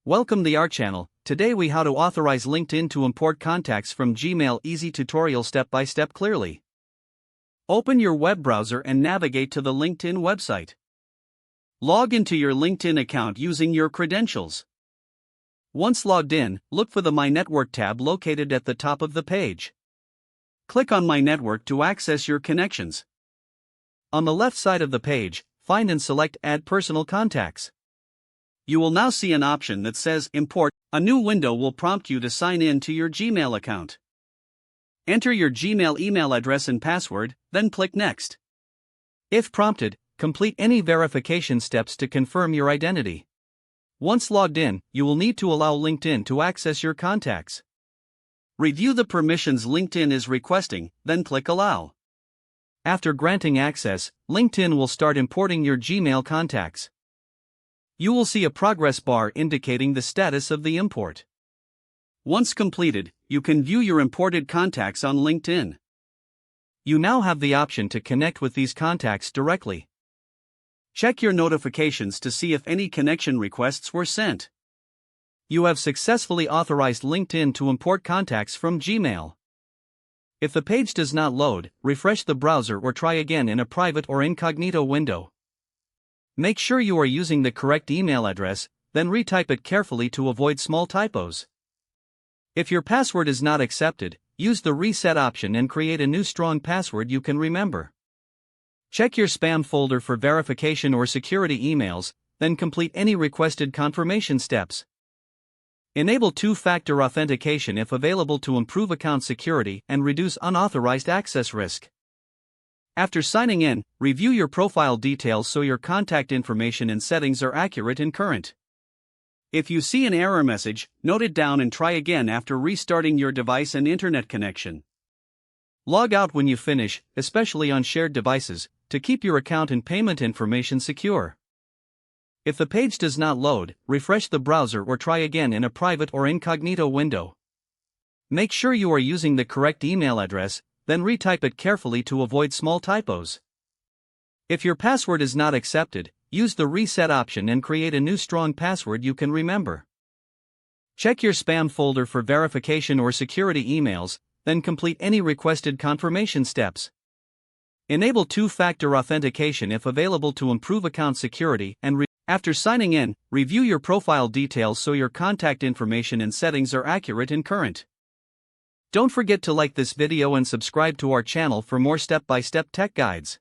Welcome to our channel. Today we how to authorize LinkedIn to import contacts from Gmail. Easy tutorial step by step clearly. Open your web browser and navigate to the LinkedIn website. Log into your LinkedIn account using your credentials. Once logged in, look for the My Network tab located at the top of the page. Click on My Network to access your connections. On the left side of the page, find and select Add Personal Contacts. You will now see an option that says Import. A new window will prompt you to sign in to your Gmail account. Enter your Gmail email address and password, then click Next. If prompted, complete any verification steps to confirm your identity. Once logged in, you will need to allow LinkedIn to access your contacts. Review the permissions LinkedIn is requesting, then click Allow. After granting access, LinkedIn will start importing your Gmail contacts. You will see a progress bar indicating the status of the import. Once completed, you can view your imported contacts on LinkedIn. You now have the option to connect with these contacts directly. Check your notifications to see if any connection requests were sent. You have successfully authorized LinkedIn to import contacts from Gmail. If the page does not load, refresh the browser or try again in a private or incognito window. Make sure you are using the correct email address, then retype it carefully to avoid small typos. If your password is not accepted, use the reset option and create a new strong password you can remember. Check your spam folder for verification or security emails, then complete any requested confirmation steps. Enable two-factor authentication if available to improve account security and reduce unauthorized access risk. After signing in, review your profile details so your contact information and settings are accurate and current. If you see an error message, note it down and try again after restarting your device and internet connection. Log out when you finish, especially on shared devices, to keep your account and payment information secure. If the page does not load, refresh the browser or try again in a private or incognito window. Make sure you are using the correct email address, then retype it carefully to avoid small typos. If your password is not accepted, use the reset option and create a new strong password you can remember. Check your spam folder for verification or security emails, then complete any requested confirmation steps. Enable two-factor authentication if available to improve account security and after signing in, review your profile details so your contact information and settings are accurate and current. Don't forget to like this video and subscribe to our channel for more step-by-step tech guides.